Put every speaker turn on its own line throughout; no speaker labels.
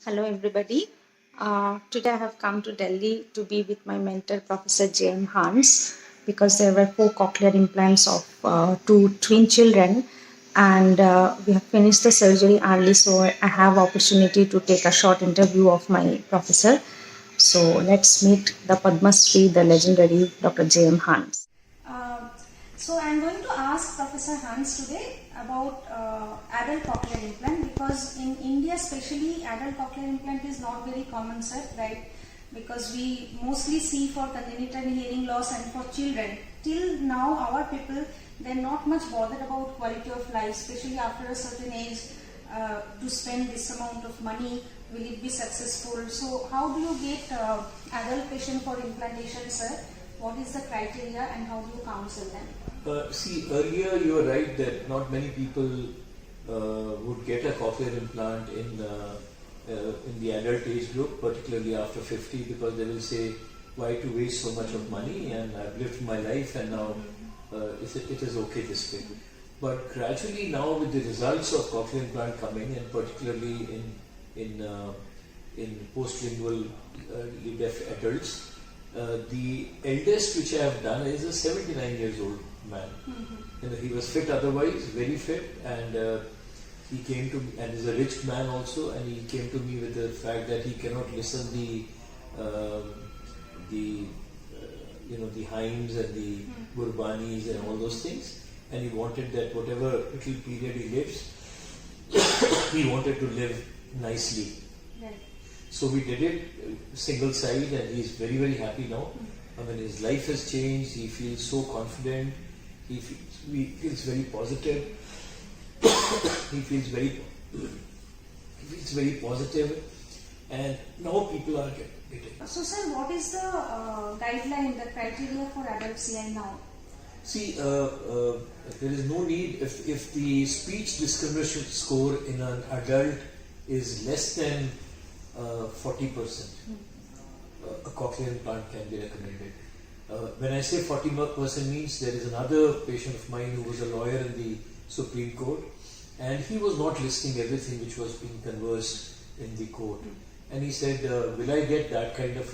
Hello, everybody. Today I have come to Delhi to be with my mentor, Professor J.M. Hans, because there were 4 cochlear implants of 2 twin children, and we have finished the surgery early, so I have opportunity to take a short interview of my professor. So let's meet the Padma Shri, the legendary Dr. J.M. Hans. Uh, so I'm going to ask Professor Hans today about adult cochlear implant, because in India especially adult cochlear implant is not very common, sir, right? Because we mostly see for congenital hearing loss and for children. Till now our people, they're not much bothered about quality of life, especially after a certain age. To spend this amount of money, will it be successful? So how do you get adult patient for implantation, sir? What is the criteria and how do you counsel them?
See, earlier you were right that not many people would get a cochlear implant in the adult age group, particularly after 50, because they will say, why to waste so much of money, and I've lived my life and now it is okay this way. But gradually now, with the results of cochlear implant coming, and particularly in postlingual deaf adults, the eldest which I have done is a 79 years old man. He was fit otherwise, very fit, and he came to me, and is a rich man also, and he came to me with the fact that he cannot listen the hymns and the gurbanis and all those things, and he wanted that whatever little period he lives, he wanted to live nicely. Right. So we did it single side, and he is very, very happy now. I mean, his life has changed. He feels so confident. He feels very positive. he feels very positive, and now people are getting.
So, sir, what is the guideline, the criteria for adult CI now?
See, there is no need if the speech discrimination score in an adult is less than 40%, a cochlear implant can be recommended. When I say 40% means, there is another patient of mine who was a lawyer in the Supreme Court, and he was not listening everything which was being conversed in the court. And he said, will I get that kind of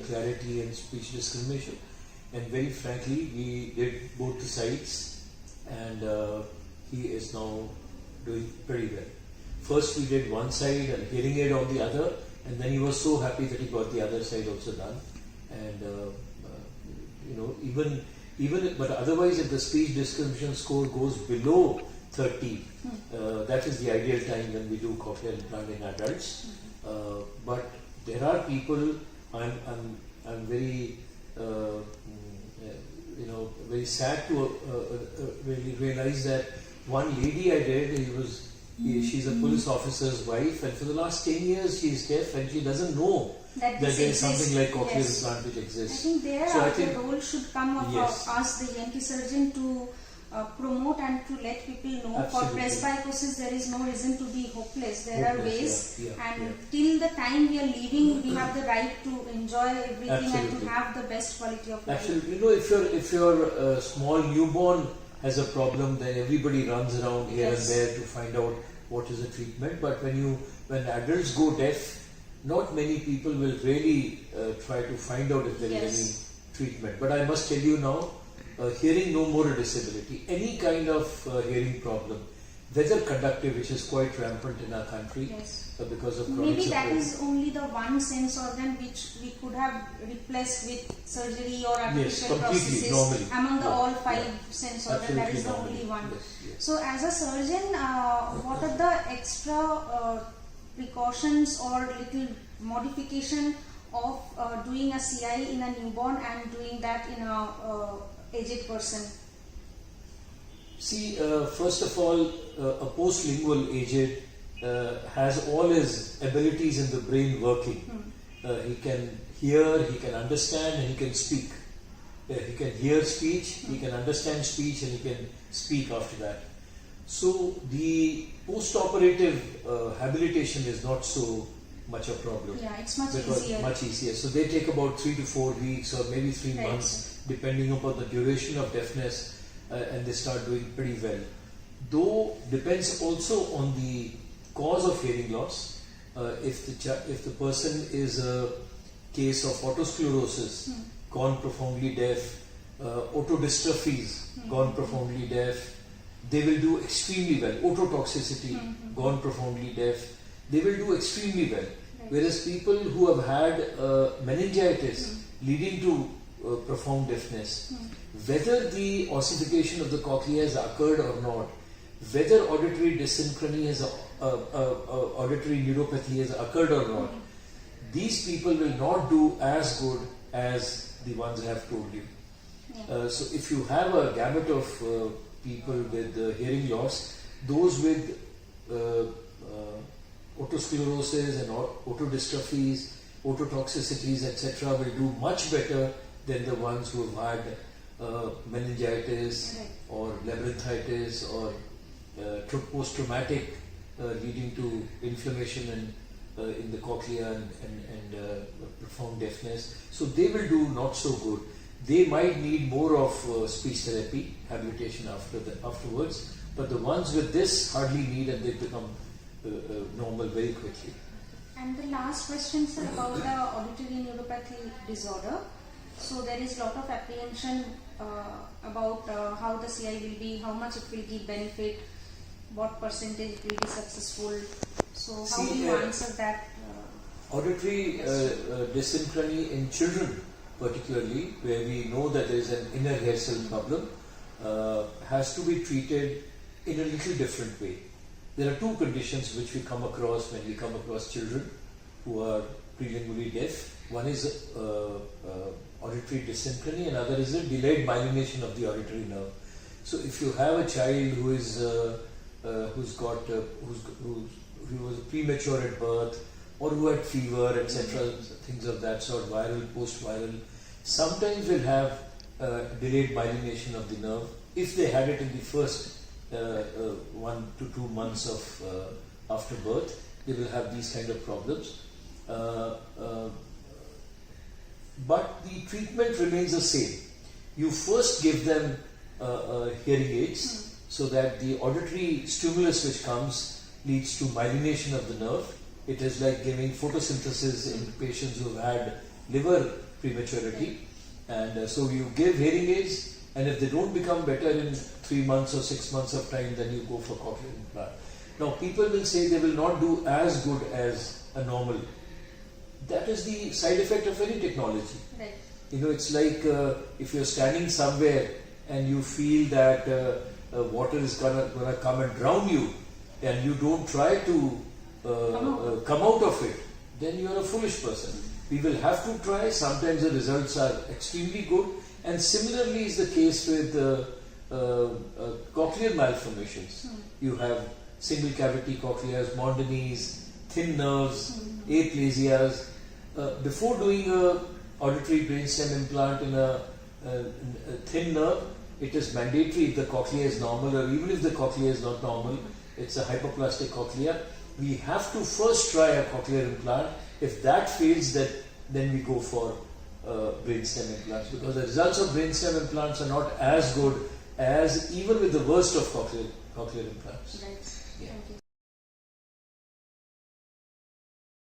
clarity in speech discrimination? And very frankly, we did both the sides, and he is now doing pretty well. First we did one side and hearing aid on the other, and then he was so happy that he got the other side also done. And but otherwise, if the speech discrimination score goes below 30, that is the ideal time when we do cochlear implant in adults. But there are people. I'm very very sad to really realize that one lady I did, she's a police officer's wife, and for the last 10 years she is deaf, and she doesn't know that there is something like cochlear implant which exists.
I think the role should come of us, the ENT surgeon, to promote and to let people know.
Absolutely.
For presbycusis, there is no reason to be hopeless. There are ways, till the time we are leaving, we have the right to enjoy everything. Absolutely. And to have the best quality of life.
Absolutely. If your small newborn has a problem, then everybody runs around here and there to find out what is the treatment. But when adults go deaf, not many people will really try to find out if there is any treatment. But I must tell you now, hearing no more a disability, any kind of hearing problem, whether conductive, which is quite rampant in our country because of chronic
maybe that is only the one sense organ which we could have replaced with surgery or artificial prosthesis.
Normally.
Among the all 5 sense organs, that is the only one. So as a surgeon, what are the extra precautions or little modification of doing a CI in a newborn and doing that in a aged person?
See, first of all, a postlingual aged has all his abilities in the brain working. He can hear, he can understand, and he can speak. He can hear speech, he can understand speech, and he can speak after that. So the post-operative habilitation is not so much a problem.
Yeah, it's much easier.
So they take about 3 to 4 weeks or maybe 3 months, depending upon the duration of deafness, and they start doing pretty well. Though depends also on the cause of hearing loss. if the person is a case of autosclerosis, gone profoundly deaf, otodystrophies, gone profoundly deaf, they will do extremely well. Ototoxicity, gone profoundly deaf, they will do extremely well. Whereas people who have had meningitis leading to profound deafness, whether the ossification of the cochlea has occurred or not, whether auditory dysynchrony has auditory neuropathy has occurred or not, these people will not do as good as the ones I have told you. So if you have a gamut of people with hearing loss, those with otosclerosis and otodystrophies, ototoxicities, etc. will do much better than the ones who have had meningitis or labyrinthitis or post-traumatic leading to inflammation in the cochlea and profound deafness. So they will do not so good. They might need more of speech therapy, habilitation afterwards, but the ones with this hardly need, and they become normal very quickly.
And the last question, sir, about the auditory neuropathy disorder. So there is a lot of apprehension about how the CI will be, how much it will give benefit, what percentage it will be successful. So how do you answer that?
Auditory dysynchrony in children, particularly, where we know that there is an inner hair cell problem, has to be treated in a little different way. There are two conditions which we come across when we come across children who are prelingually deaf. One is auditory dysynchrony, and other is a delayed myelination of the auditory nerve. So if you have a child who is who was premature at birth, or who had fever, etc., things of that sort, viral, post-viral, sometimes will have delayed myelination of the nerve. If they had it in the first 1 to 2 months of after birth, they will have these kind of problems. But the treatment remains the same. You first give them hearing aids so that the auditory stimulus which comes leads to myelination of the nerve. It is like giving photosynthesis in patients who have had liver prematurity. And so you give hearing aids, and if they don't become better in 3 months or 6 months of time, then you go for cochlear implant. Now people will say they will not do as good as a normal. That is the side effect of any technology.
Right.
You know, it's like if you're standing somewhere and you feel that water is gonna come and drown you, and you don't try to come out of it, then you are a foolish person. We will have to try. Sometimes the results are extremely good, and similarly is the case with cochlear malformations. You have single cavity cochleas, Mondini's, thin nerves, aplasias. Before doing a auditory brainstem implant in a thin nerve, it is mandatory, if the cochlea is normal, or even if the cochlea is not normal, it's a hypoplastic cochlea, we have to first try a cochlear implant. If that fails, then we go for brainstem implants, because the results of brainstem implants are not as good as even with the worst of cochlear implants.
Right.
Yeah.
Thank you.